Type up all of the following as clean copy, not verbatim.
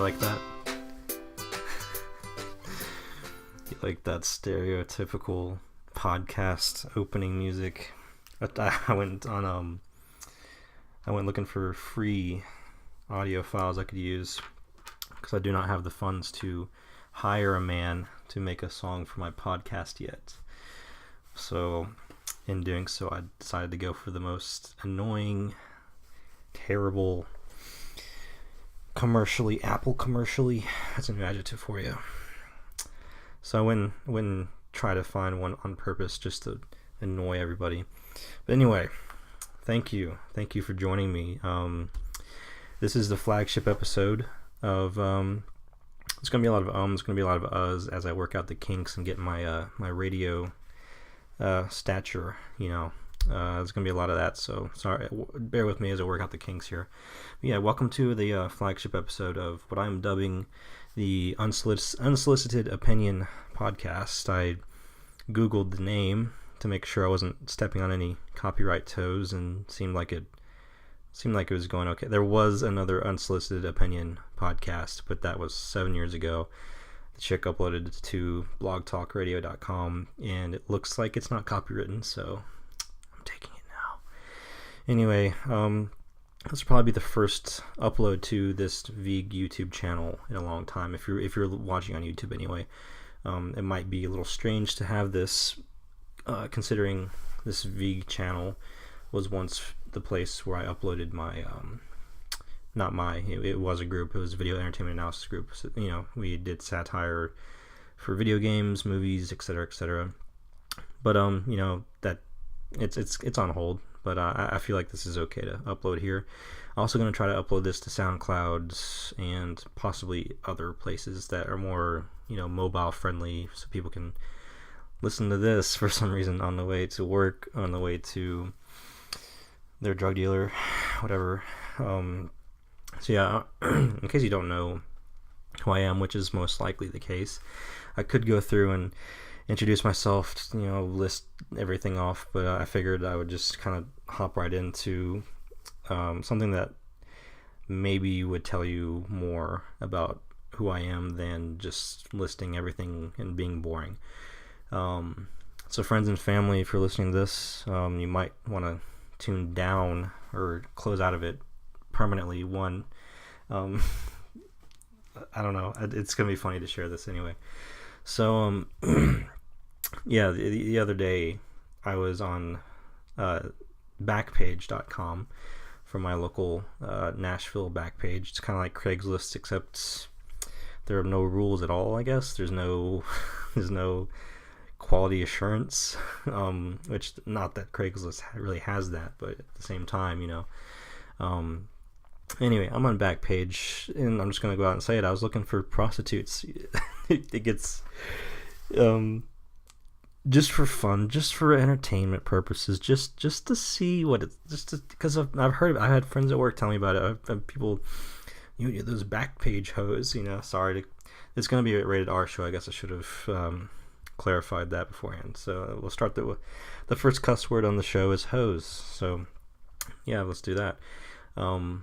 You like that? You like that stereotypical podcast opening music? I went looking for free audio files I could use because I do not have the funds to hire a man to make a song for my podcast yet. So in doing so, I decided to go for the most annoying, terrible, Apple commercially, that's a new adjective for you. So I wouldn't try to find one on purpose just to annoy everybody. But anyway, thank you for joining me. This is the flagship episode of it's gonna be a lot of it's gonna be a lot of uhs as I work out the kinks and get my my radio stature, there's gonna be a lot of that, so sorry, bear with me as I work out the kinks here. But yeah, welcome to the flagship episode of what I'm dubbing the Unsolicited Opinion Podcast. I googled the name to make sure I wasn't stepping on any copyright toes, and seemed like it was going okay. There was another Unsolicited Opinion Podcast, but that was 7 years ago. The chick uploaded it to blogtalkradio.com, and it looks like it's not copywritten, so I'm taking it now. Anyway, this will probably be the first upload to this Vig YouTube channel in a long time. If you're watching on YouTube anyway, it might be a little strange to have this, considering this Vig channel was once the place where I uploaded my it was a group. It was a video entertainment analysis group. So, we did satire for video games, movies, etc. But that it's on hold. But I feel like this is okay to upload here. I'm also going to try to upload this to SoundCloud and possibly other places that are more mobile friendly, so people can listen to this for some reason on the way to work, on the way to their drug dealer, whatever. So yeah, in case you don't know who I am, which is most likely the case, I could go through and introduce myself, list everything off, but I figured I would just kind of hop right into something that maybe would tell you more about who I am than just listing everything and being boring. So friends and family, if you're listening to this, you might want to tune down or close out of it permanently. I don't know, it's gonna be funny to share this anyway. So yeah, the other day I was on backpage.com for my local Nashville Backpage. It's kind of like Craigslist, except there are no rules at all, I guess. There's no quality assurance, which, not that Craigslist really has that, but at the same time, anyway, I'm on Backpage, and I'm just going to go out and say it. I was looking for prostitutes. It gets, just for fun, just for entertainment purposes, just to see what it's, because I've heard, I had friends at work tell me about it. I've had people, those Backpage hoes, sorry, it's going to be a rated R show. I guess I should have clarified that beforehand. So we'll start the first cuss word on the show is hose. So yeah, let's do that. So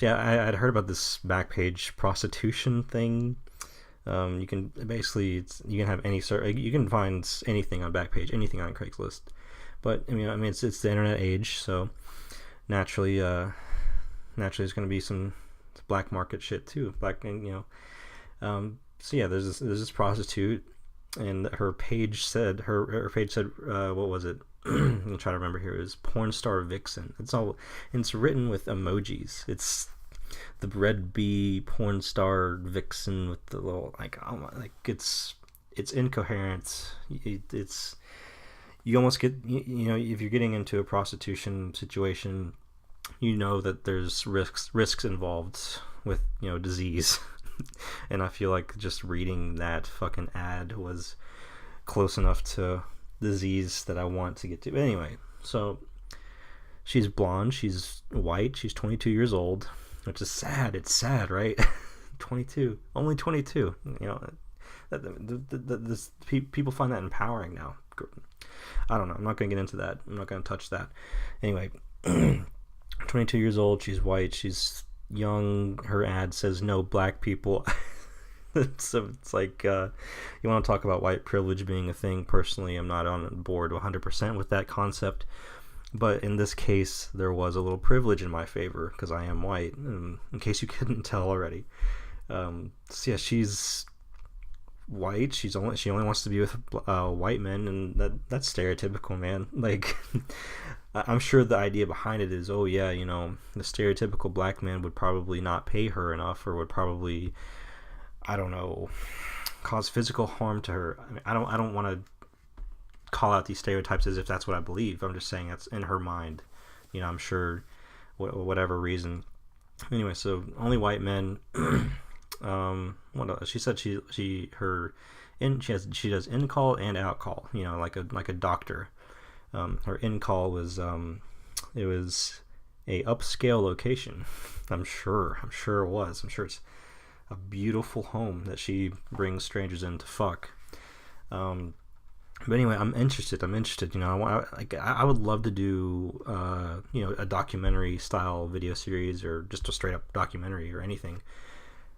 yeah, I'd heard about this Backpage prostitution thing. You can basically, you can have you can find anything on Backpage, anything on Craigslist. But I mean, it's the internet age, so naturally, there's going to be some black market shit too. So yeah, there's this prostitute, and her page said what was it? I'm trying to remember here. It was porn star vixen. It's written with emojis. It's the red bee porn star vixen with the little it's incoherent. It's you almost get if you're getting into a prostitution situation, that there's risks involved with disease. And I feel like just reading that fucking ad was close enough to disease that I want to get to. But anyway, so she's blonde, she's white, she's 22 years old, which is sad. It's sad, right? 22, only 22. People find that empowering now. I don't know. I'm not going to get into that. I'm not going to touch that. Anyway, 22 years old. She's white. She's young, her ad says no black people. So it's like, you want to talk about white privilege being a thing. Personally, I'm not on board 100% with that concept, but in this case there was a little privilege in my favor because I am white, in case you couldn't tell already. So yeah, she's white. She only wants to be with white men, and that's stereotypical, man. Like, I'm sure the idea behind it is, oh yeah, you know, the stereotypical black man would probably not pay her enough, or would probably, I don't know, cause physical harm to her. I mean, I don't want to call out these stereotypes as if that's what I believe. I'm just saying that's in her mind. You know, I'm sure, whatever reason. Anyway, so only white men. What else? She said she does in call and out call. You know, like a doctor. Her in call was it was a upscale location. I'm sure it was. I'm sure it's a beautiful home that she brings strangers in to fuck. But anyway, I'm interested. You know, I would love to do you know, a documentary style video series, or just a straight up documentary or anything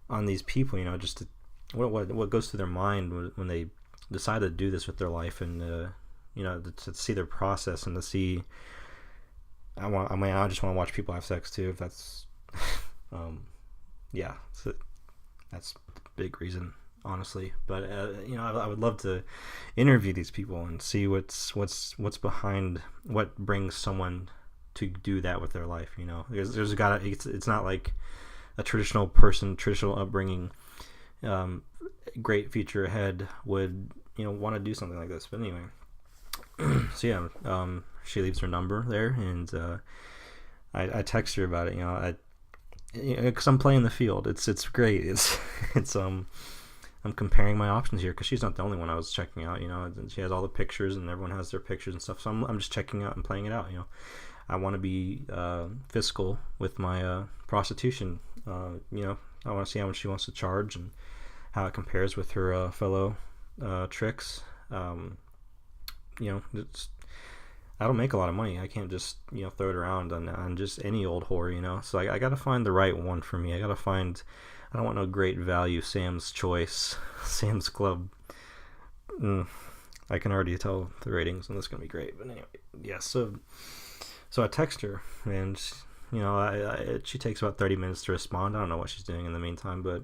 on these people. You know, just to, what goes through their mind when they decide to do this with their life, and you know, to see their process, and to see. I just want to watch people have sex too. If that's, yeah. So that's the big reason, honestly. But you know, I would love to interview these people and see what's behind what brings someone to do that with their life. You know, there's gotta, it's not like a traditional upbringing, great future ahead would, you know, want to do something like this. But anyway, so yeah, she leaves her number there, and I text her about it. You know, because I'm playing the field. It's great. It's I'm comparing my options here, because she's not the only one I was checking out. You know, she has all the pictures, and everyone has their pictures and stuff. So I'm just checking out and playing it out. You know, I want to be fiscal with my prostitution. You know, I want to see how much she wants to charge and how it compares with her fellow tricks. You know, I don't make a lot of money. I can't just, you know, throw it around on just any old whore, you know. So I got to find the right one for me. I don't want no great value Sam's Choice, Sam's Club. I can already tell the ratings, and this is going to be great. But anyway, yeah, so I text her, and, you know, she takes about 30 minutes to respond. I don't know what she's doing in the meantime, but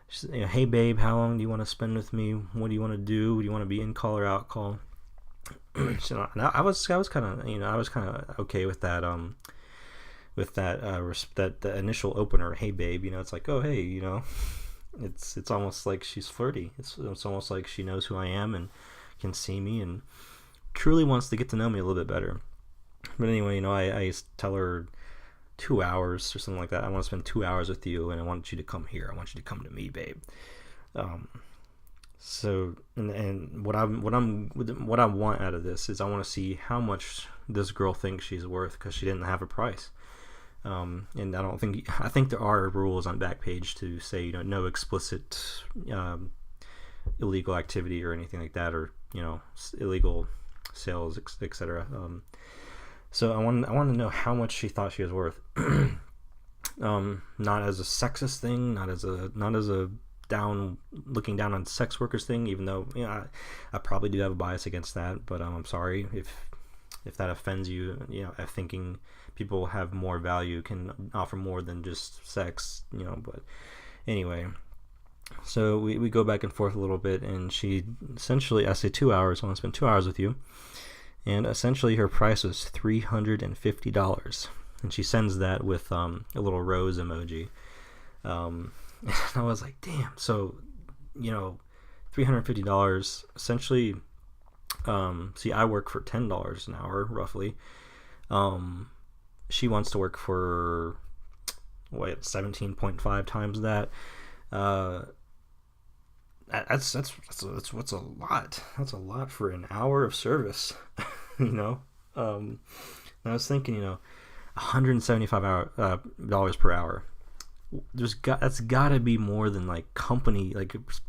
she's, you know, hey babe, how long do you want to spend with me? What do you want to do? Do you want to be in call or out call? So I was kind of, you know, I was kind of okay with that, the initial opener, hey babe. You know, it's like, oh hey, you know, it's almost like she's flirty. It's almost like she knows who I am and can see me and truly wants to get to know me a little bit better. But anyway, you know, I tell her 2 hours or something like that. I want to spend 2 hours with you, and I want you to come here. I want you to come to me, babe. So, and what I want out of this is I want to see how much this girl thinks she's worth, because she didn't have a price. And I think there are rules on Backpage to say, you know, no explicit illegal activity or anything like that, or, you know, illegal sales, etc. So I want to know how much she thought she was worth. Not as a sexist thing, not as a looking down on sex workers thing, even though, you know, I probably do have a bias against that. But I'm sorry if that offends you. You know, thinking people have more value, can offer more than just sex. You know, but anyway. So we go back and forth a little bit, and she essentially, I say 2 hours. I want to spend 2 hours with you. And essentially her price was $350, and she sends that with a little rose emoji. And I was like, damn. So, you know, $350 essentially. See, I work for $10 an hour roughly. She wants to work for 17.5 times that. That's what's a lot. That's a lot for an hour of service, you know. And I was thinking, you know, $175 dollars per hour. That's got to be more than like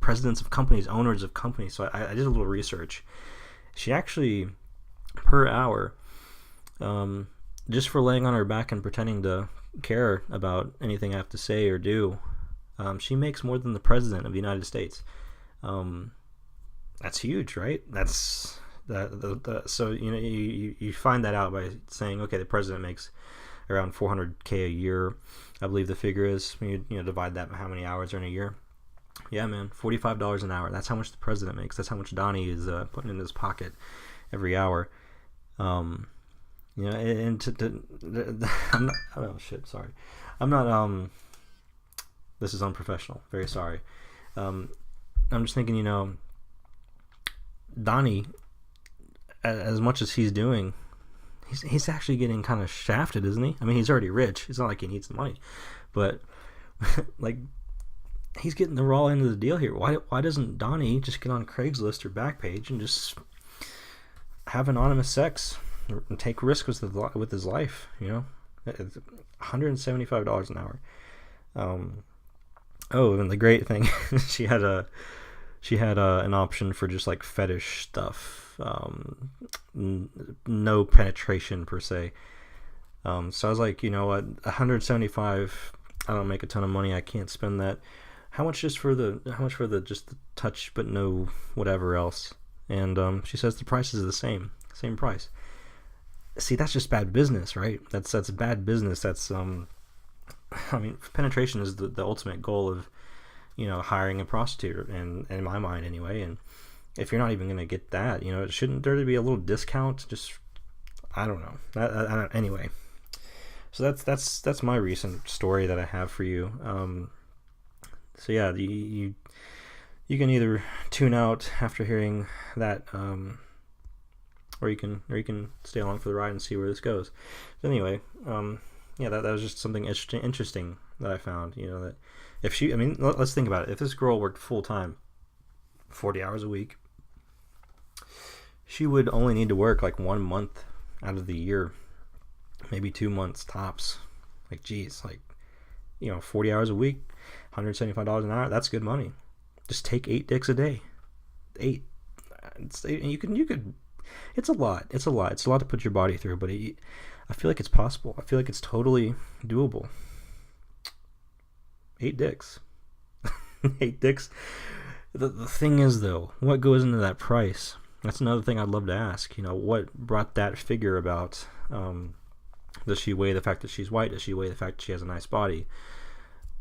presidents of companies, owners of companies. So I did a little research. She actually, per hour, just for laying on her back and pretending to care about anything I have to say or do, she makes more than the president of the United States. That's huge, right? That's so you find that out by saying, okay, the president makes around $400K a year, I believe the figure is. When you divide that by how many hours are in a year. Yeah, man, $45 an hour. That's how much the president makes. That's how much Donnie is putting in his pocket every hour. And I'm not. Oh shit, sorry. I'm not. This is unprofessional. Very sorry. I'm just thinking, Donnie, as much as he's doing, he's actually getting kind of shafted, isn't he? I mean, he's already rich. It's not like he needs the money, but like, he's getting the raw end of the deal here. Why doesn't Donnie just get on Craigslist or Backpage and just have anonymous sex and take risks with his life? It's $175 an hour. And the great thing, she had an option for just like fetish stuff. No penetration per se. So I was like, you know what, 175. I don't make a ton of money. I can't spend that. How much for the just the touch but no whatever else? And she says the price is the same price. See, that's just bad business, right? That's bad business. That's I mean, penetration is the ultimate goal of hiring a prostitute, and in my mind anyway. And if you're not even gonna get that, shouldn't there be a little discount? Just, I don't know. Anyway, so that's my recent story that I have for you. So yeah, you can either tune out after hearing that, or you can stay along for the ride and see where this goes. But anyway, that was just something interesting that I found. That if let's think about it. If this girl worked full time, 40 hours a week, she would only need to work like 1 month out of the year, maybe 2 months tops. Like, geez, 40 hours a week, $175 an hour. That's good money. Just take 8 dicks a day. 8. You could. It's a lot. It's a lot to put your body through. But I feel like it's possible. I feel like it's totally doable. 8 dicks. 8 dicks. The thing is, though, what goes into that price? That's another thing I'd love to ask. What brought that figure about? Does she weigh the fact that she's white? Does she weigh the fact that she has a nice body?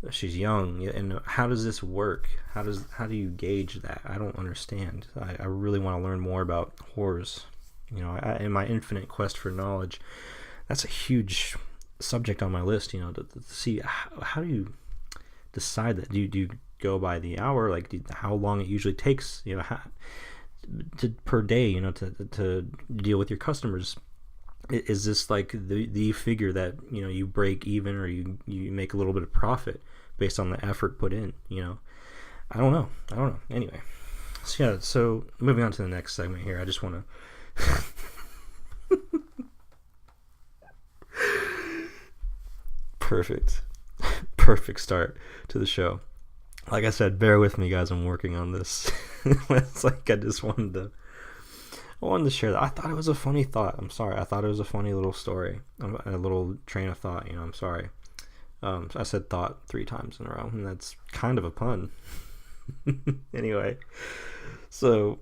She's young, and how does this work? How do you gauge that? I don't understand. I really want to learn more about whores. In my infinite quest for knowledge, that's a huge subject on my list. To see how do you decide that? Do you go by the hour? Like, how long it usually takes? Per day. To deal with your customers. Is this like the figure that you break even, or you make a little bit of profit based on the effort put in? I don't know. Anyway, so moving on to the next segment here. I just want to perfect start to the show. Like I said, bear with me, guys. I'm working on this. It's like I wanted to share that. I thought it was a funny thought. I'm sorry. I thought it was a funny little story, a little train of thought. I'm sorry. I said thought 3 times in a row, and that's kind of a pun. Anyway, so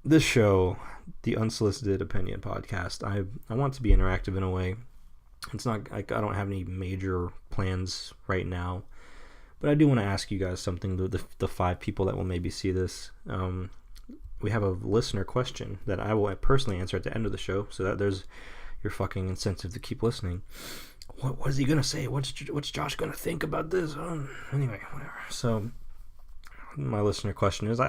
this show, the Unsolicited Opinion Podcast, I want to be interactive in a way. It's not like I don't have any major plans right now, but I do want to ask you guys something. The 5 people that will maybe see this. We have a listener question that I will personally answer at the end of the show, so that there's your fucking incentive to keep listening. What is he gonna say? What's Josh gonna think about this? Anyway, whatever. So my listener question is,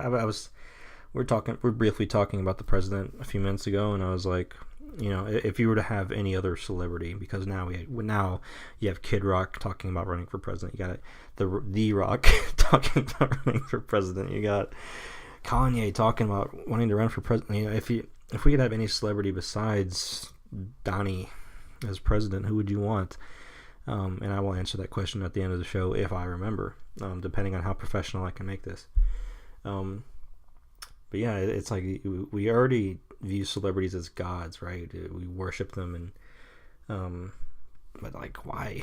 we're briefly talking about the president a few minutes ago, and I was like, if you were to have any other celebrity, because now you have Kid Rock talking about running for president, you got the Rock talking about running for president, you got Kanye talking about wanting to run for president. If we could have any celebrity besides Donnie as president, who would you want? And I will answer that question at the end of the show if I remember, depending on how professional I can make this. But yeah, it's like we already view celebrities as gods, right? We worship them, But like, why?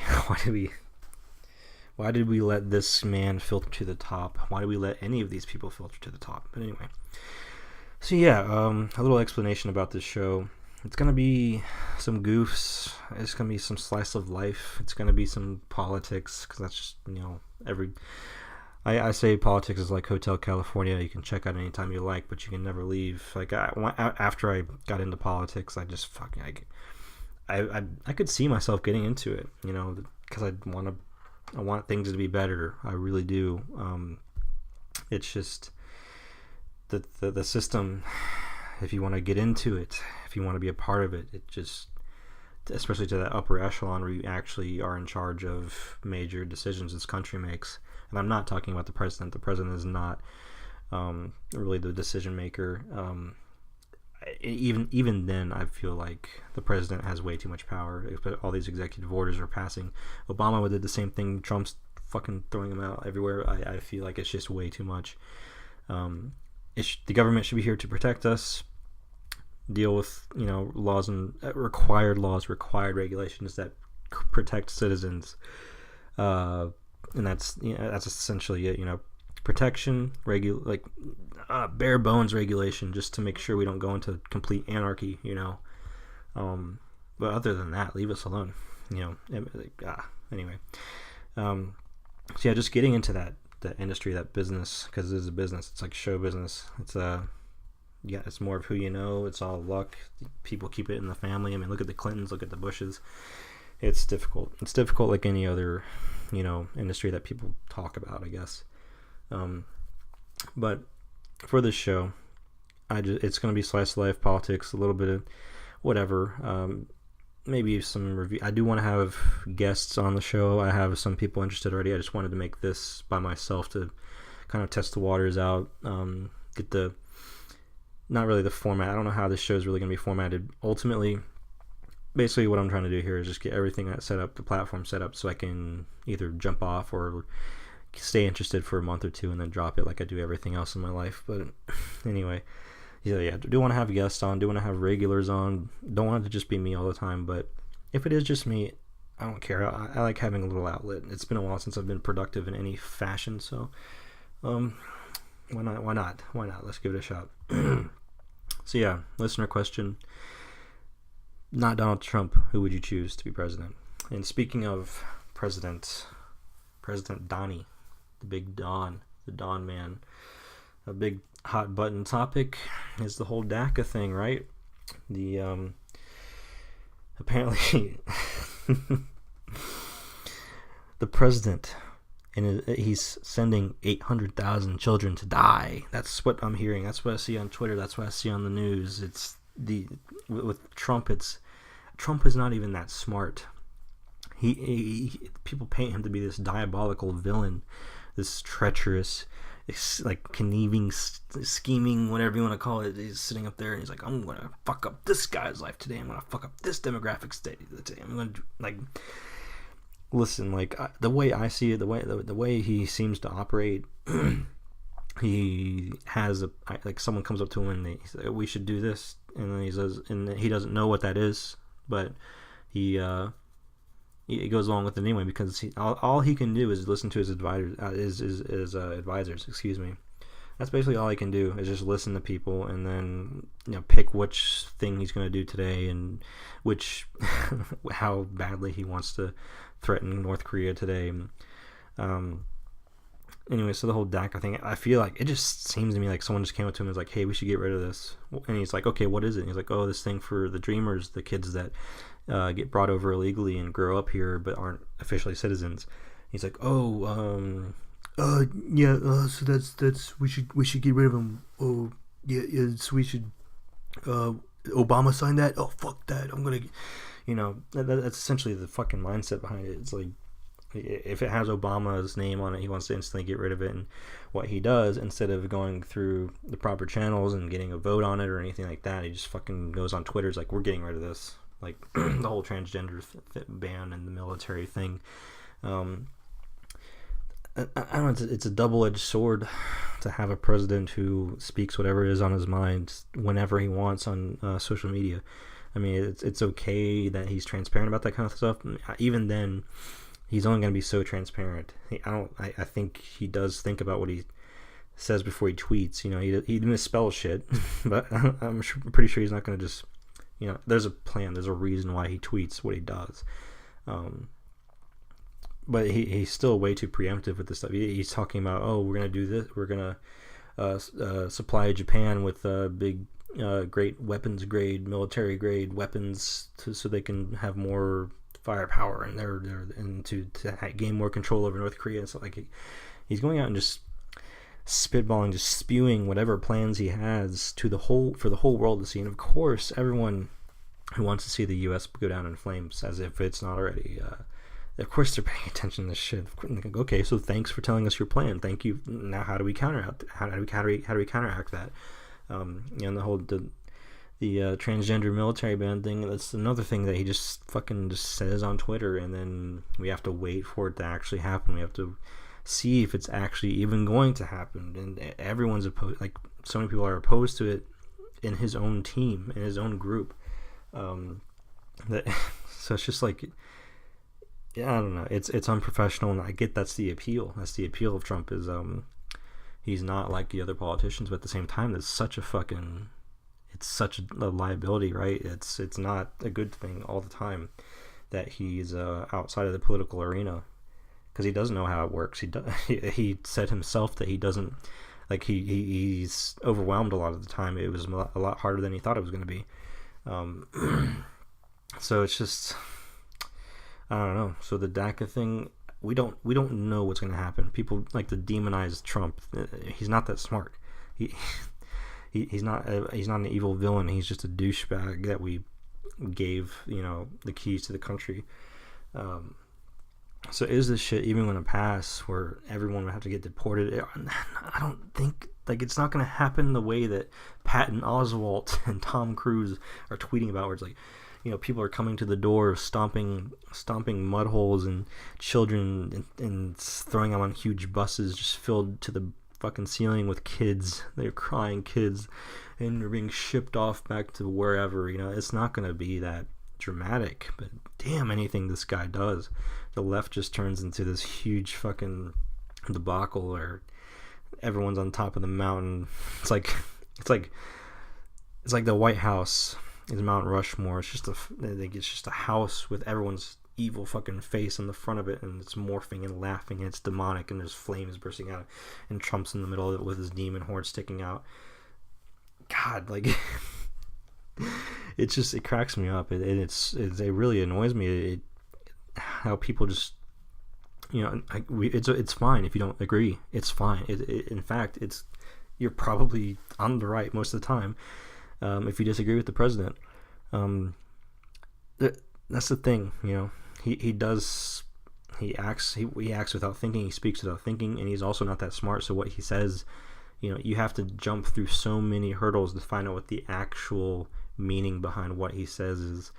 Why did we let this man filter to the top? Why did we let any of these people filter to the top? But anyway, so yeah, a little explanation about this show. It's gonna be some goofs. It's gonna be some slice of life. It's gonna be some politics, because that's just, I say politics is like Hotel California. You can check out anytime you like, but you can never leave. Like, after I got into politics, I just fucking I could see myself getting into it, because I want things to be better. I really do. It's just the system. If you want to get into it, if you want to be a part of it, it just, especially to that upper echelon where you actually are in charge of major decisions this country makes. And I'm not talking about the president. The president is not really the decision maker. Even then, I feel like the president has way too much power. All these executive orders are passing. Obama did the same thing. Trump's fucking throwing them out everywhere. I feel like it's just way too much. The government should be here to protect us, deal with laws and required regulations that protect citizens, and that's essentially it. Protection, bare bones regulation, just to make sure we don't go into complete anarchy. But other than that, leave us alone. Anyway, so yeah, just getting into that industry, that business, because it is a business. It's like show business. It's more of who you know. It's all luck. People keep it in the family. I mean, look at the Clintons, look at the Bushes. It's difficult. It's difficult like any other, industry that people talk about, I guess. But for this show, it's going to be slice of life, politics, a little bit of whatever. Maybe some review. I do want to have guests on the show. I have some people interested already. I just wanted to make this by myself to kind of test the waters out, get not really the format. I don't know how this show is really going to be formatted. Ultimately, basically what I'm trying to do here is just get everything set up, the platform set up, so I can either jump off or stay interested for a month or two and then drop it like I do everything else in my life. But anyway, yeah, do want to have guests on, do want to have regulars on. Don't want it to just be me all the time, but if it is just me, I don't care. I like having a little outlet. It's been a while since I've been productive in any fashion, so why not? Let's give it a shot. So yeah, listener question. Not Donald Trump, who would you choose to be president? And speaking of President Donnie, the big Don, the Don man, a big hot button topic is the whole DACA thing, right? The apparently the president, and he's sending 800,000 children to die. That's what I'm hearing. That's what I see on Twitter. That's what I see on the news. It's with Trump. Trump is not even that smart. People paint him to be this diabolical villain, this treacherous, like conniving, scheming, whatever you want to call it. He's sitting up there and he's like, I'm gonna fuck up this guy's life today. I'm gonna fuck up this demographic state today. I'm gonna listen. The way I see it, the way he seems to operate, he has someone comes up to him and he says, we should do this, and then he says, and he doesn't know what that is, but he goes along with it anyway, because all he can do is listen to his advisors. Excuse me. That's basically all he can do, is just listen to people and then pick which thing he's going to do today and how badly he wants to threaten North Korea today. Anyway, so the whole DACA thing, I feel like it just seems to me like someone just came up to him and was like, hey, we should get rid of this. And he's like, okay, what is it? And he's like, oh, this thing for the dreamers, the kids that get brought over illegally and grow up here but aren't officially citizens. He's like, so that's we should get rid of them. Oh, yeah, so we should Obama signed that? Oh, fuck that. I'm gonna, that's essentially the fucking mindset behind it. It's like, if it has Obama's name on it, he wants to instantly get rid of it. And what he does, instead of going through the proper channels and getting a vote on it or anything like that, he just fucking goes on Twitter. It's like, we're getting rid of this. Like the whole transgender ban and the military thing. I don't know. It's a double-edged sword to have a president who speaks whatever is on his mind whenever he wants on social media. I mean, it's okay that he's transparent about that kind of stuff. Even then, he's only going to be so transparent. I think he does think about what he says before he tweets. He misspells shit, but I'm pretty sure he's not going to just, there's a plan, there's a reason why he tweets what he does. But he's still way too preemptive with this stuff. He's talking about, we're going to do this, we're going to supply Japan with big, great weapons grade, military grade weapons so they can have more firepower and to gain more control over North Korea and stuff. Like, he's going out and just spitballing, just spewing whatever plans he has for the whole world to see. And of course, everyone who wants to see the U.S. go down in flames, as if it's not already, of course they're paying attention to this shit. Okay, so thanks for telling us your plan. Thank you. Now, how do we counteract that? And the whole the transgender military ban thing, that's another thing that he just fucking just says on Twitter, and then we have to wait for it to actually happen. We have to see if it's actually even going to happen. And everyone's opposed, like, so many people are opposed to it in his own team, in his own group. So it's just like, yeah, I don't know. It's unprofessional, and I get that's the appeal. That's the appeal of Trump, is he's not like the other politicians, but at the same time, it's such a liability, right? It's not a good thing all the time that he's outside of the political arena, because he doesn't know how it works. He said himself that he doesn't, like, he's overwhelmed a lot of the time. It was a lot harder than he thought it was going to be. So it's just, I don't know. So the DACA thing, we don't know what's going to happen. People like to demonize Trump. He's not that smart. He's not an evil villain. He's just a douchebag that we gave, the keys to the country. So is this shit even going to pass, where everyone would have to get deported? I don't think, like, it's not going to happen the way that Patton Oswalt and Tom Cruise are tweeting about, where it's like, people are coming to the door, stomping mud holes, and children and throwing them on huge buses just filled to the fucking ceiling with kids. They're crying kids, and they're being shipped off back to wherever. It's not going to be that dramatic, but damn, anything this guy does, the left just turns into this huge fucking debacle where everyone's on top of the mountain. It's like the White House is Mount Rushmore. It's just a house with everyone's evil fucking face on the front of it, and it's morphing and laughing, and it's demonic, and there's flames bursting out, and Trump's in the middle of it with his demon horn sticking out. God, like, it cracks me up. It really annoys me. How people just, it's fine if you don't agree. It's fine. In fact, you're probably on the right most of the time. If you disagree with the president, that's the thing. He acts without thinking. He speaks without thinking, and he's also not that smart. So what he says, you have to jump through so many hurdles to find out what the actual meaning behind what he says is.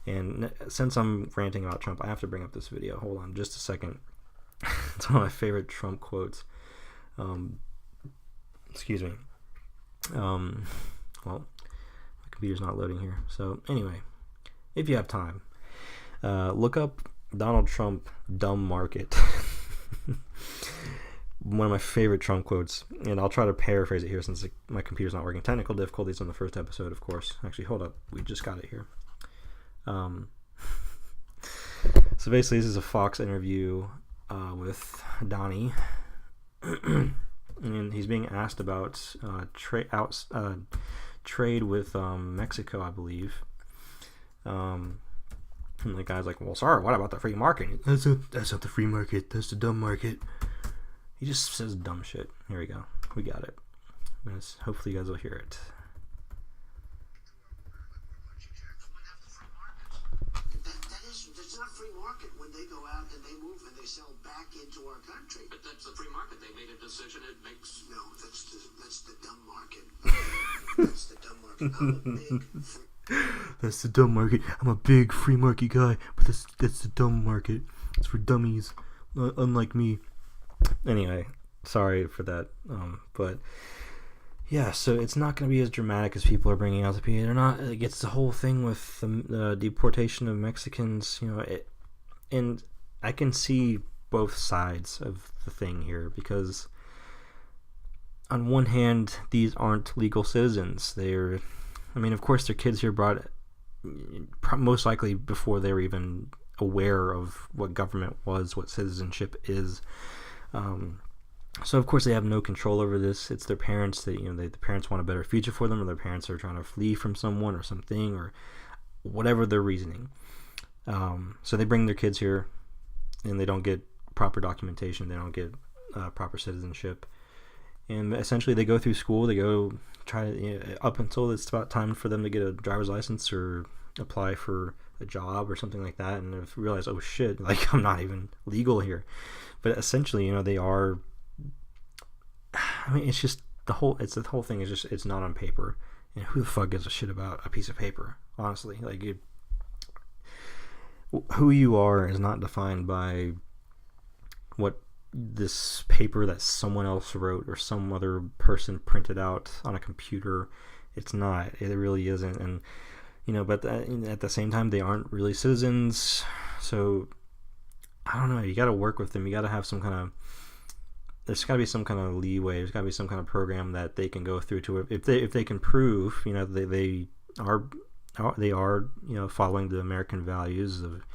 And since I'm ranting about Trump, I have to bring up this video. Hold on just a second. It's one of my favorite Trump quotes. Excuse me. Well, my computer's not loading here. So anyway, if you have time, look up Donald Trump dumb market. One of my favorite Trump quotes, and I'll try to paraphrase it here since my computer's not working. Technical difficulties on the first episode, of course. Actually, hold up. We just got it here. So basically, this is a Fox interview with Donnie, and he's being asked about trade with Mexico, I believe. And the guy's like, "Well, sorry, what about the free market?" That's not the free market. That's the dumb market. He just says dumb shit. Here we go. We got it. Hopefully, you guys will hear it. It's not free market when they go out and they move and they sell back into our country. But that's the free market. They made a decision. It makes no. That's the dumb market. That's the dumb market. That's the dumb market. I'm a big free market guy, but that's the dumb market. It's for dummies, unlike me. Anyway, sorry for that. But Yeah, so it's not going to be as dramatic as people are bringing out to be. They're not. It gets the whole thing with the deportation of Mexicans, and I can see both sides of the thing here, because on one hand, these aren't legal citizens. Of course, their kids here brought most likely before they were even aware of what government was, what citizenship is. So of course they have no control over this. It's their parents that the parents want a better future for them, or their parents are trying to flee from someone or something, or whatever their reasoning. So they bring their kids here, and they don't get proper documentation. They don't get proper citizenship, and essentially they go through school. They go try up until it's about time for them to get a driver's license or apply for a job or something like that, and they've realized, oh shit, like I'm not even legal here. But essentially, they are. It's just the whole thing is just, it's not on paper, and who the fuck gives a shit about a piece of paper? Honestly, who you are is not defined by what this paper that someone else wrote or some other person printed out on a computer. It's not. It really isn't. And but at the same time, they aren't really citizens. So I don't know. You got to work with them. You got to have some kind of. There's got to be some kind of leeway. There's got to be some kind of program that they can go through to, if they can prove they are following the American values of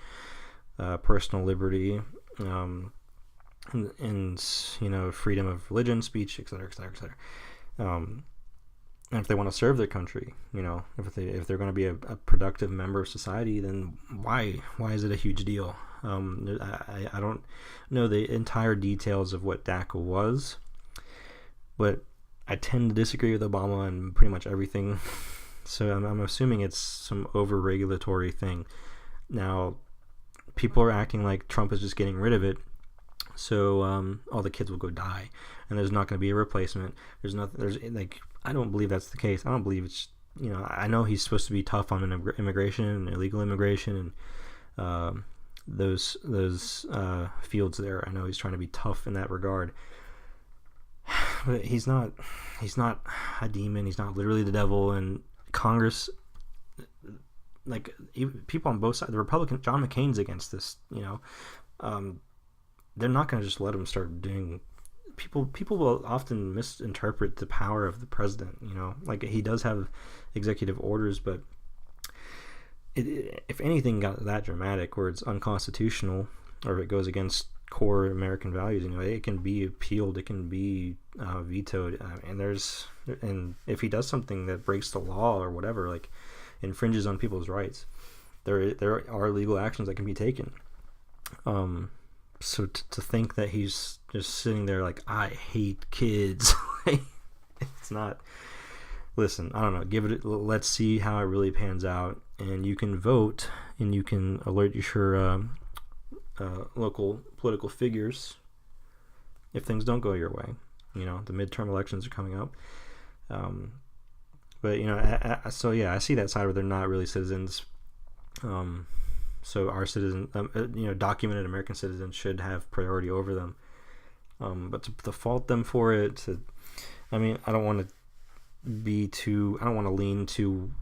personal liberty, and freedom of religion, speech, etc., etc., etc. And if they want to serve their country, if they're going to be a productive member of society, then why is it a huge deal? I don't know the entire details of what DACA was, but I tend to disagree with Obama on pretty much everything. So I'm assuming it's some over-regulatory thing. Now, people are acting like Trump is just getting rid of it, so all the kids will go die, and there's not going to be a replacement. I don't believe that's the case. I don't believe it's, I know he's supposed to be tough on immigration and illegal immigration and those fields there. I know he's trying to be tough in that regard, but he's not a demon. He's not literally the devil. And Congress, people on both sides, the Republican John McCain's against this. They're not going to just let him start doing. People will often misinterpret the power of the president. He does have executive orders, but if anything got that dramatic, where it's unconstitutional, or if it goes against core American values, it can be appealed, it can be vetoed, and if he does something that breaks the law or whatever, infringes on people's rights, there are legal actions that can be taken. So to think that he's just sitting there I hate kids, it's not. Listen, I don't know. Let's see how it really pans out, and you can vote, and you can alert your local political figures if things don't go your way. The midterm elections are coming up, but I see that side where they're not really citizens. So our citizens, documented American citizens should have priority over them. But to fault them for it, I don't want to lean too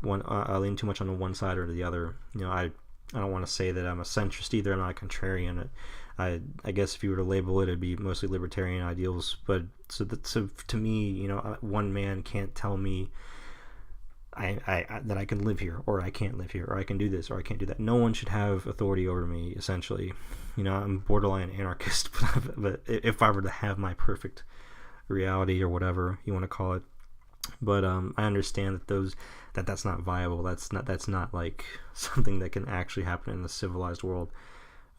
much on the one side or the other. I don't want to say that I'm a centrist either. I'm not a contrarian. I guess if you were to label it, it'd be mostly libertarian ideals. But so to me, one man can't tell me that I can live here, or I can't live here, or I can do this, or I can't do that. No one should have authority over me, essentially. I'm borderline anarchist, but if I were to have my perfect reality, or whatever you want to call it. But I understand that that's not viable. That's not something that can actually happen in the civilized world.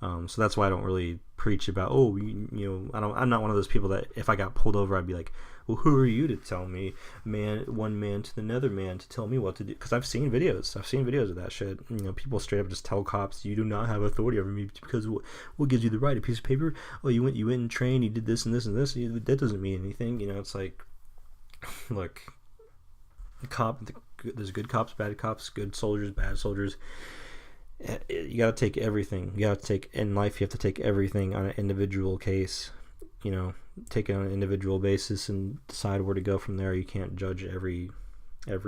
So that's why I don't really preach about, I'm not one of those people that if I got pulled over, I'd be like, well, who are you to tell me, one man to another man, to tell me what to do? Because I've seen videos of that shit. People straight up just tell cops, you do not have authority over me, because what gives you the right? A piece of paper? Oh, you went and trained, you did this and this and this. That doesn't mean anything. It's like, look, there's good cops, bad cops, good soldiers, bad soldiers. You gotta take everything. In life, you have to take everything on an individual case. take it on an individual basis and decide where to go from there. You can't judge every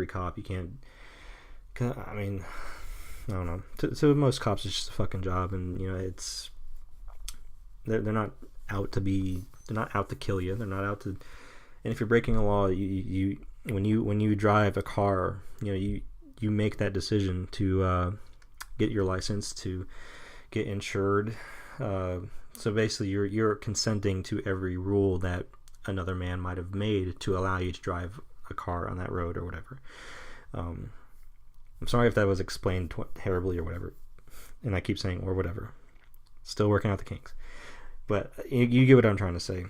cop. You can't. I mean, I don't know. To most cops, it's just a fucking job, and it's they're not out to be. They're not out to kill you. They're not out to. And if you're breaking a law, when you drive a car, you make that decision to get your license, to get insured. So basically, you're consenting to every rule that another man might have made to allow you to drive a car on that road or whatever. I'm sorry if that was explained terribly or whatever, and I keep saying or whatever. Still working out the kinks, but you get what I'm trying to say.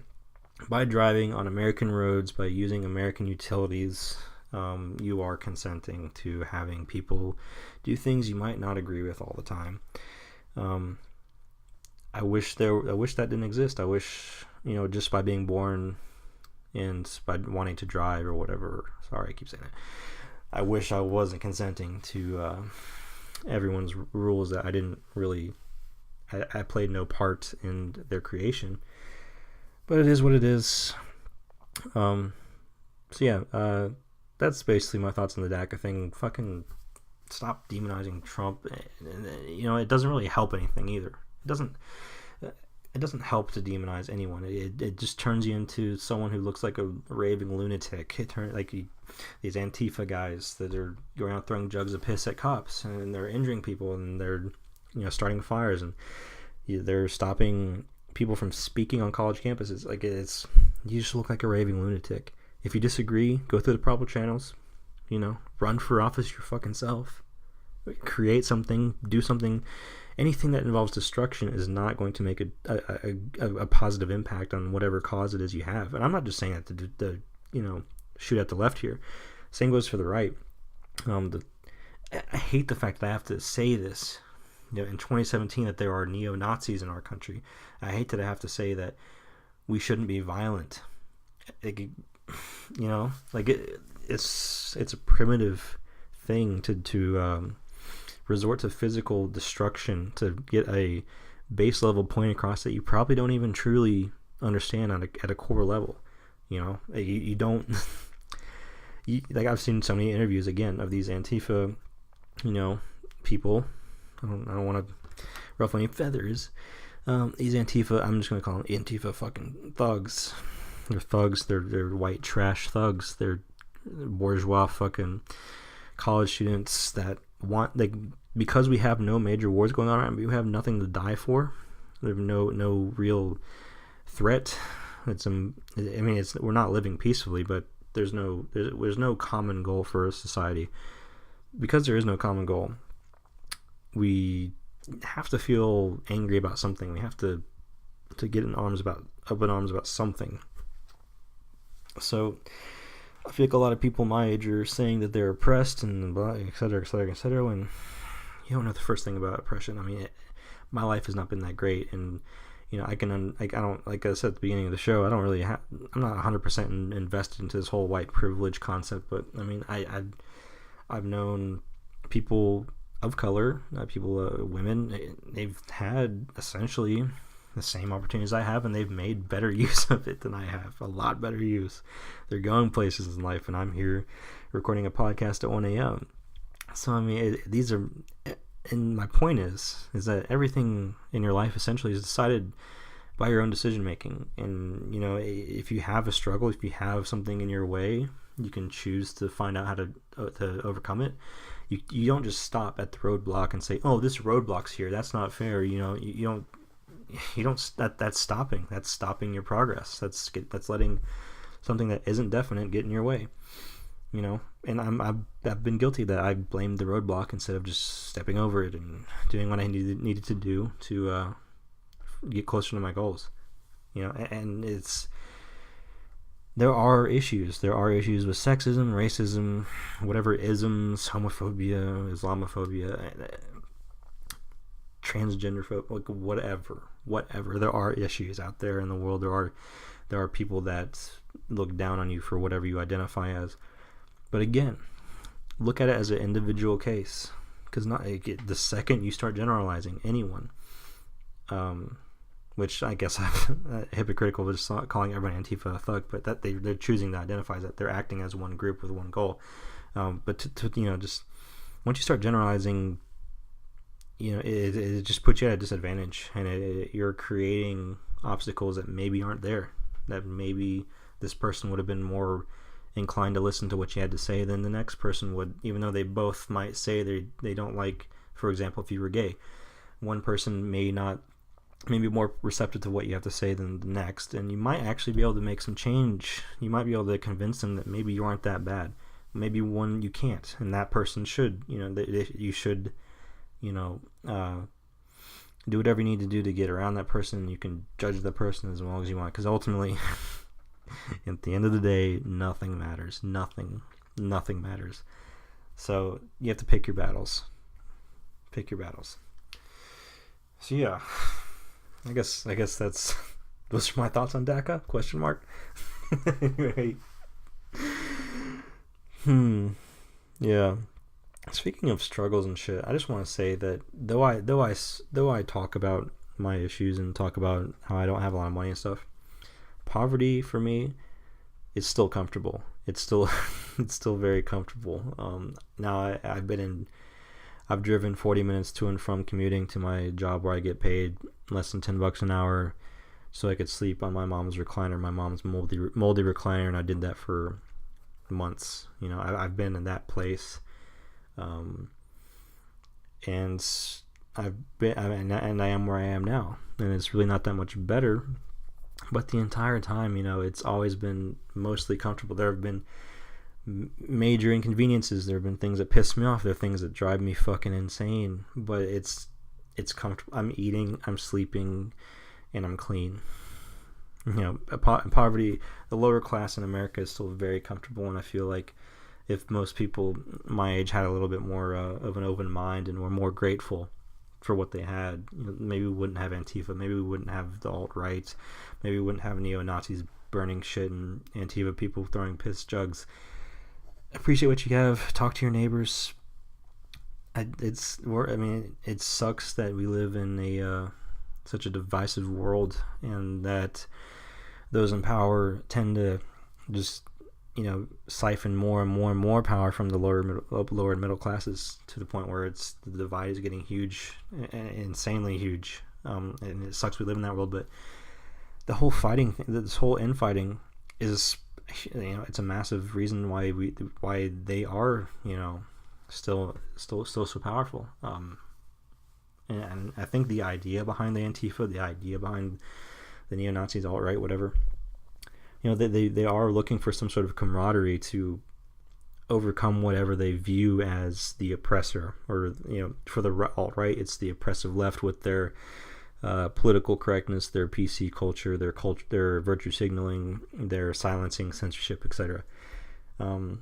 By driving on American roads, by using American utilities, you are consenting to having people do things you might not agree with all the time. I wish that didn't exist. I wish, just by being born and by wanting to drive or whatever. Sorry, I keep saying that. I wish I wasn't consenting to everyone's rules that I didn't really. I played no part in their creation. But it is what it is. So yeah, that's basically my thoughts on the DACA thing. Fucking stop demonizing Trump. It doesn't really help anything either. It doesn't help to demonize anyone. It just turns you into someone who looks like a raving lunatic. It turns like these Antifa guys that are going out throwing jugs of piss at cops, and they're injuring people, and they're starting fires, and they're stopping people from speaking on college campuses. Like, you just look like a raving lunatic. If you disagree, go through the proper channels. Run for office your fucking self. Create something. Do something. Anything that involves destruction is not going to make a positive impact on whatever cause it is you have. And I'm not just saying that to shoot at the left here. Same goes for the right. I hate the fact that I have to say this. In 2017, that there are neo-Nazis in our country. I hate that I have to say that we shouldn't be violent. It's a primitive thing to resort to physical destruction to get a base level point across that you probably don't even truly understand at a core level. You don't. Like, I've seen so many interviews again of these Antifa, people. I don't want to ruffle any feathers. These Antifa, I'm just going to call them Antifa fucking thugs. They're thugs. They're white trash thugs. They're bourgeois fucking college students that want, because we have no major wars going on, we have nothing to die for. We have no real threat. We're not living peacefully, but there's no common goal for society. Because there is no common goal, we have to feel angry about something. We have to get up in arms about something. So I feel like a lot of people my age are saying that they're oppressed and blah, et cetera, et cetera, et cetera, when you don't know the first thing about oppression. My life has not been that great, and I don't, like I said at the beginning of the show, I'm not 100% invested into this whole white privilege concept, but I've known people of color, women, they've had essentially the same opportunities I have, and they've made better use of it than I have, a lot better use. They're going places in life, and I'm here recording a podcast at 1 a.m. So and my point is that everything in your life essentially is decided by your own decision making. And if you have a struggle, if you have something in your way, you can choose to find out how to overcome it. You don't just stop at the roadblock and say, "Oh, this roadblock's here. That's not fair." You don't. That's stopping. That's stopping your progress. That's letting something that isn't definite get in your way. And I've been guilty of that. I blamed the roadblock instead of just stepping over it and doing what I needed to do to get closer to my goals. And there are issues. There are issues with sexism, racism, whatever isms, homophobia, Islamophobia, transgender phobia, like whatever. There are issues out there in the world. There are people that look down on you for whatever you identify as. But again, look at it as an individual case, because the second you start generalizing anyone, which I guess I'm hypocritical with just calling everyone Antifa a thug, but that they're choosing to identify that they're acting as one group with one goal. But to just once you start generalizing, it just puts you at a disadvantage, and you're creating obstacles that maybe aren't there, that maybe this person would have been more inclined to listen to what you had to say than the next person would, even though they both might say they don't like, for example, if you were gay, one person may be more receptive to what you have to say than the next, and you might actually be able to make some change. You might be able to convince them that maybe you aren't that bad, maybe one you can't, and that person should, you should, do whatever you need to do to get around that person. You can judge that person as long as you want, because ultimately at the end of the day, nothing matters. Nothing matters. So you have to pick your battles. So yeah, I guess those are my thoughts on DACA? ? Anyway. Yeah. Speaking of struggles and shit, I just want to say that though I talk about my issues and talk about how I don't have a lot of money and stuff, poverty for me is still comfortable. It's still very comfortable. Now I've driven 40 minutes to and from commuting to my job where I get paid less than $10 an hour, so I could sleep on my mom's recliner, my mom's moldy recliner, and I did that for months. I've been in that place. And I am where I am now, and it's really not that much better, but the entire time, it's always been mostly comfortable. There have been major inconveniences. There have been things that piss me off. There are things that drive me fucking insane, but it's comfortable. I'm eating, I'm sleeping, and I'm clean. Poverty, the lower class in America is still very comfortable, and I feel like if most people my age had a little bit more of an open mind and were more grateful for what they had, maybe we wouldn't have Antifa, maybe we wouldn't have the alt-right, maybe we wouldn't have neo-Nazis burning shit and Antifa people throwing piss jugs. Appreciate what you have. Talk to your neighbors. It sucks that we live in such a divisive world, and that those in power tend to just siphon more and more and more power from the lower and middle classes, to the point where the divide is getting huge, insanely huge. And it sucks we live in that world, but the whole fighting thing, this whole infighting is, it's a massive reason why they are, still so powerful. And I think the idea behind the Antifa, the idea behind the neo-Nazis, alt-right, whatever, they are looking for some sort of camaraderie to overcome whatever they view as the oppressor, or for the alt-right, it's the oppressive left with their political correctness, their PC culture, their virtue signaling, their silencing, censorship, etc. And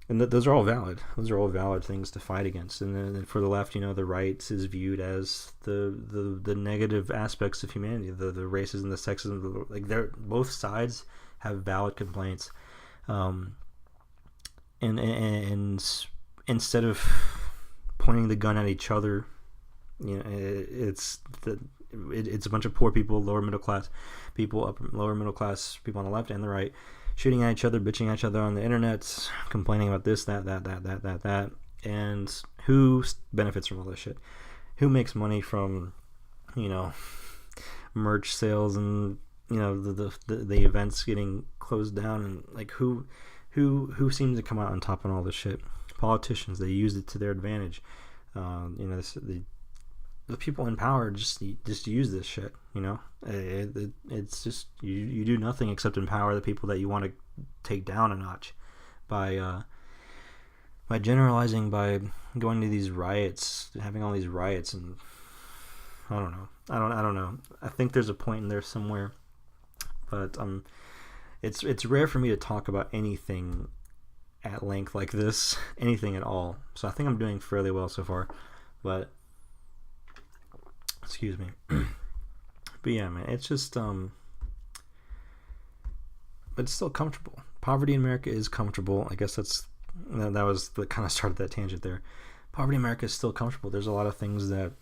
those are all valid. Those are all valid things to fight against. And then for the left, the right is viewed as the negative aspects of humanity, the racism, the sexism. Like, both sides have valid complaints, and instead of pointing the gun at each other, it's a bunch of poor people, lower middle class people, lower middle class people on the left and the right, shooting at each other, bitching at each other on the internet, complaining about this, that, and who benefits from all this shit? Who makes money from, merch sales and the events getting closed down, and like who seems to come out on top on all this shit? Politicians. They use it to their advantage. The people in power just use this shit. It's just you do nothing except empower the people that you want to take down a notch by generalizing, by going to these riots, having all these riots, and I don't know. I think there's a point in there somewhere. But it's rare for me to talk about anything at length like this, anything at all. So I think I'm doing fairly well so far. But excuse me. But yeah, man, it's just but it's still comfortable. Poverty in America is comfortable. I guess that was the kind of started that tangent there. Poverty in America is still comfortable. There's a lot of things that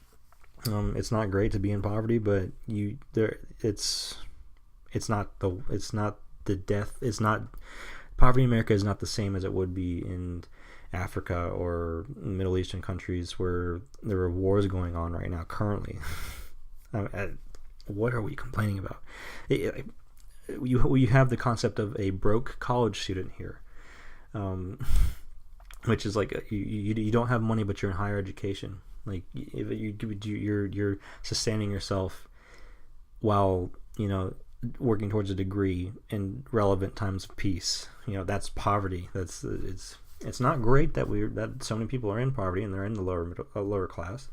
It's not great to be in poverty, but it's not the death. It's not poverty in America is not the same as it would be in Africa or Middle Eastern countries where there are wars going on right now currently. What are we complaining about? You have the concept of a broke college student here, which is like you don't have money but you're in higher education. Like you're sustaining yourself while working towards a degree in relevant times of peace. That's poverty. It's not great that so many people are in poverty and they're in the lower class.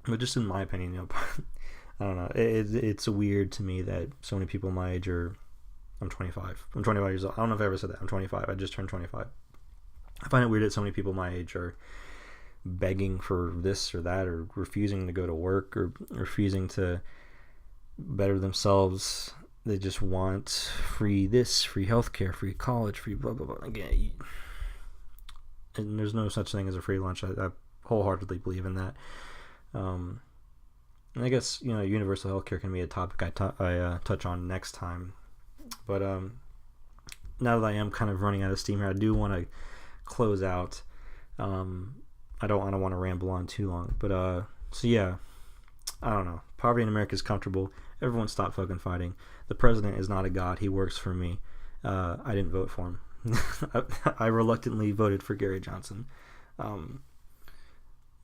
But just in my opinion, I don't know. It's weird to me that so many people my age are. I'm 25. I'm 25 years old. I don't know if I ever said that. I'm 25. I just turned 25. I find it weird that so many people my age are begging for this or that, or refusing to go to work, or refusing to better themselves. They just want free this, free healthcare, free college, free blah blah blah. Again, and there's no such thing as a free lunch. I wholeheartedly believe in that. And I guess universal healthcare can be a topic I touch on next time. But now that I am kind of running out of steam here, I do want to close out. I don't want to ramble on too long, but so yeah, I don't know. Poverty in America is comfortable. Everyone stop fucking fighting. The president is not a god. He works for me. I didn't vote for him. I reluctantly voted for Gary Johnson.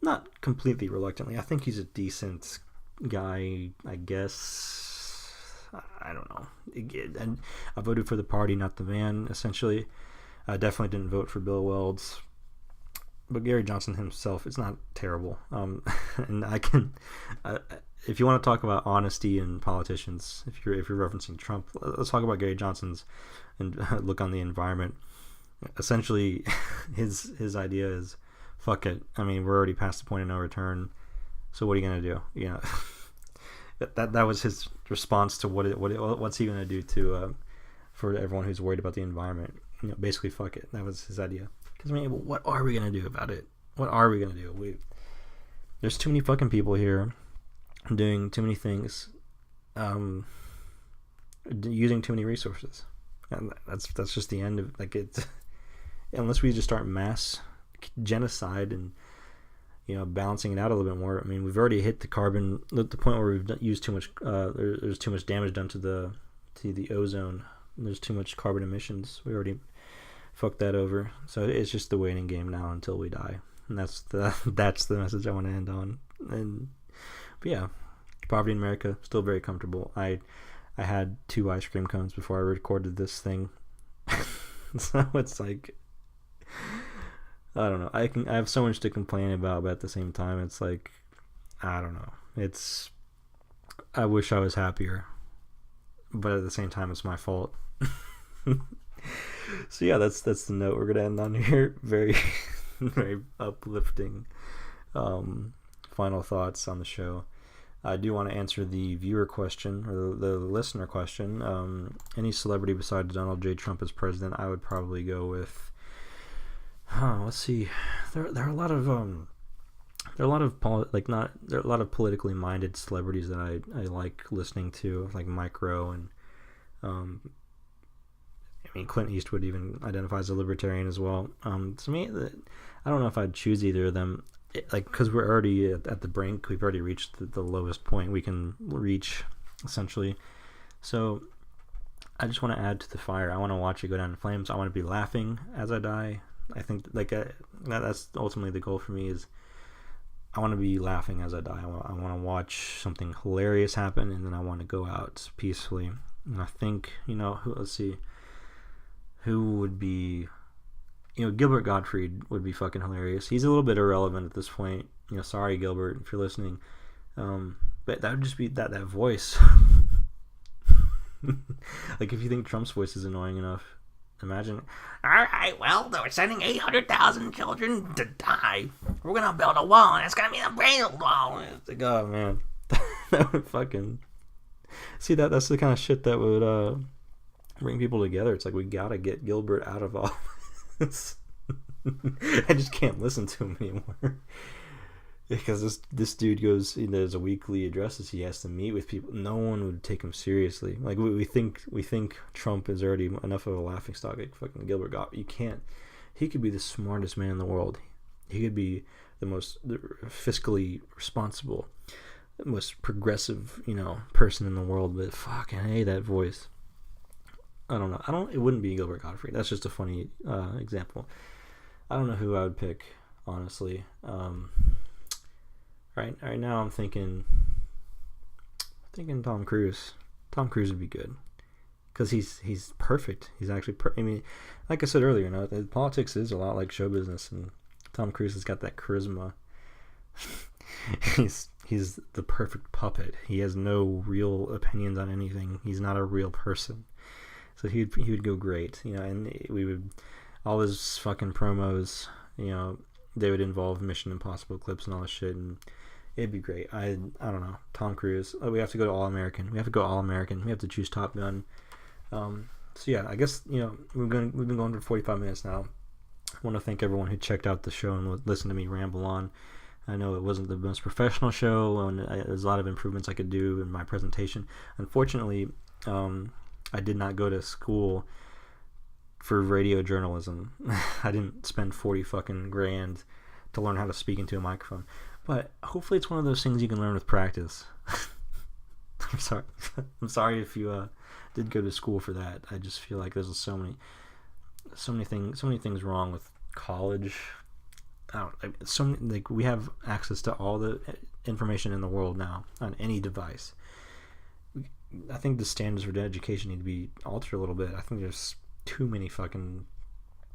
Not completely reluctantly. I think he's a decent guy, I guess. I don't know. And I voted for the party, not the man, essentially. I definitely didn't vote for Bill Welds. But Gary Johnson himself is not terrible. And I can, if you want to talk about honesty in politicians, if you're referencing Trump, let's talk about Gary Johnson's and look on the environment. Essentially, his idea is, fuck it. I mean, we're already past the point of no return. So what are you gonna do? That was his response to what's he gonna do to for everyone who's worried about the environment. Basically, fuck it. That was his idea. Because what are we gonna do about it? What are we gonna do? There's too many fucking people here doing too many things, using too many resources, and that's just the end of it. Unless we just start mass genocide and balancing it out a little bit more. I mean, we've already hit the point where we've used too much. There's too much damage done to the ozone. There's too much carbon emissions. We already fucked that over. So it's just the waiting game now until we die. And that's the message I want to end on. But yeah, poverty in America still very comfortable. I had 2 ice cream cones before I recorded this thing. So it's like, I don't know. I have so much to complain about, but at the same time, it's like, I don't know. I wish I was happier, but at the same time, it's my fault. So yeah, that's the note we're gonna end on here. Very, very uplifting final thoughts on the show. I do want to answer the viewer question, or the listener question. Any celebrity besides Donald J. Trump as president, I would probably go with. Let's see. There are a lot of politically minded celebrities that I like listening to, like Micro and Clint Eastwood even identifies as a libertarian as well. To me, I don't know if I'd choose either of them. Because we're already at the brink. We've already reached the lowest point we can reach, essentially. So I just want to add to the fire. I want to watch it go down in flames. I want to be laughing as I die. I think that's ultimately the goal for me. Is I want to be laughing as I die. I want to watch something hilarious happen, and then I want to go out peacefully. And I think let's see, who would be. Gilbert Gottfried would be fucking hilarious. He's a little bit irrelevant at this point. Sorry, Gilbert, if you're listening. But that would just be that voice. Like, if you think Trump's voice is annoying enough, imagine. All right, well, we're sending 800,000 children to die. We're gonna build a wall, and it's gonna be a brain wall. It's like, oh man, that would fucking. See, that's the kind of shit that would bring people together. It's like, we gotta get Gilbert out of office. I just can't listen to him anymore. because this dude goes, there's a weekly addresses he has to meet with people. No one would take him seriously. Like we think Trump is already enough of a laughingstock, like fucking Gilbert Gottfried. You can't. He could be the smartest man in the world. He could be the most fiscally responsible, the most progressive, person in the world. But fucking hey, that voice. I don't know. It wouldn't be Gilbert Gottfried. That's just a funny example. I don't know who I would pick, honestly. Right now I'm thinking Tom Cruise. Tom Cruise would be good because he's perfect. He's actually I mean, like I said earlier, politics is a lot like show business, and Tom Cruise has got that charisma. He's the perfect puppet. He has no real opinions on anything. He's not a real person, so he would go great. And we would, all his fucking promos, they would involve Mission Impossible clips and all this shit, and it'd be great. I don't know. Tom Cruise. We have to go to All American. We have to choose Top Gun. So yeah, I guess we've been going for 45 minutes now. I want to thank everyone who checked out the show and listened to me ramble on. I know it wasn't the most professional show, and there's a lot of improvements I could do in my presentation. Unfortunately, I did not go to school for radio journalism. I didn't spend 40 fucking grand to learn how to speak into a microphone. But hopefully it's one of those things you can learn with practice. I'm sorry if you did go to school for that. I just feel like there's so many things wrong with college. We have access to all the information in the world now on any device. I think the standards for education need to be altered a little bit. I think there's too many fucking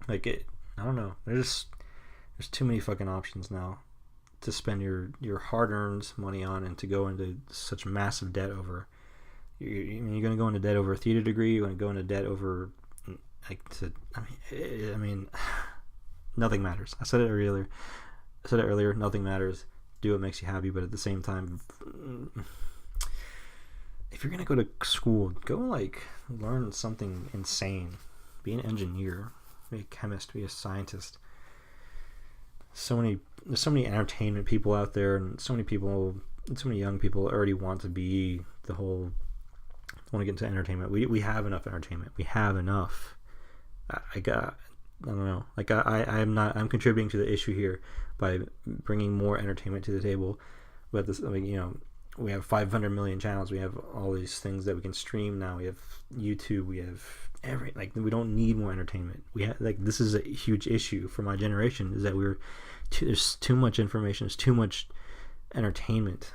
I don't know. There's too many fucking options now to spend your hard-earned money on and to go into such massive debt over. You're going to go into debt over a theater degree. You're going to go into debt over nothing matters. I said it earlier. Nothing matters. Do what makes you happy, but at the same time, if you're going to go to school, go learn something insane. Be an engineer. Be a chemist. Be a scientist. There's so many entertainment people out there, and so many young people already want to be want to get into entertainment. We have enough entertainment. We have enough. I don't know. I'm contributing to the issue here by bringing more entertainment to the table. But we have 500 million channels. We have all these things that we can stream now. We have YouTube. We have we don't need more entertainment. We have this is a huge issue for my generation, is that there's too much information. There's too much entertainment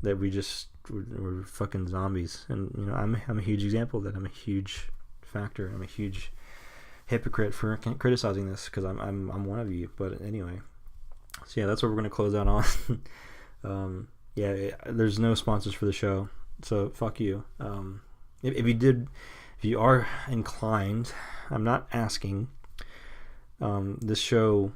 that we're fucking zombies. And I'm a huge example of that. I'm a huge factor. I'm a huge hypocrite for criticizing this because I'm one of you. But anyway, so yeah, that's what we're gonna close out on. There's no sponsors for the show, so fuck you. If you are inclined, I'm not asking. This show,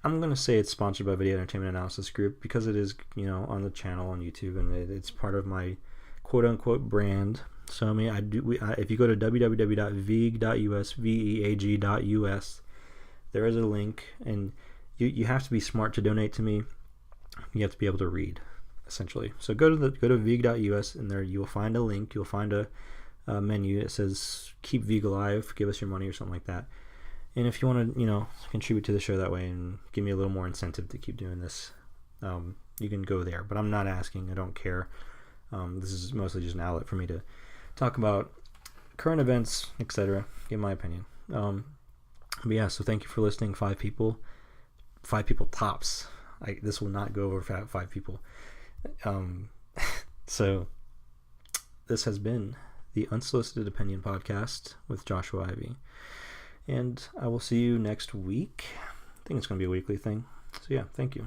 I'm gonna say it's sponsored by Video Entertainment Analysis Group because it is, on the channel on YouTube, and it's part of my quote unquote brand. So if you go to www.veag.us, there is a link, and you have to be smart to donate to me. You have to be able to read, essentially. So go to veag.us, and there you'll find a link. You'll find a menu that says "Keep Veag Alive," give us your money or something like that. And if you want to, contribute to the show that way and give me a little more incentive to keep doing this, you can go there. But I'm not asking. I don't care. This is mostly just an outlet for me to talk about current events, etc. Give my opinion. But yeah, so thank you for listening. 5 people tops. This will not go over 5 people. So this has been the Unsolicited Opinion Podcast with Joshua Ivy, and I will see you next week. I think it's going to be a weekly thing. So yeah, thank you.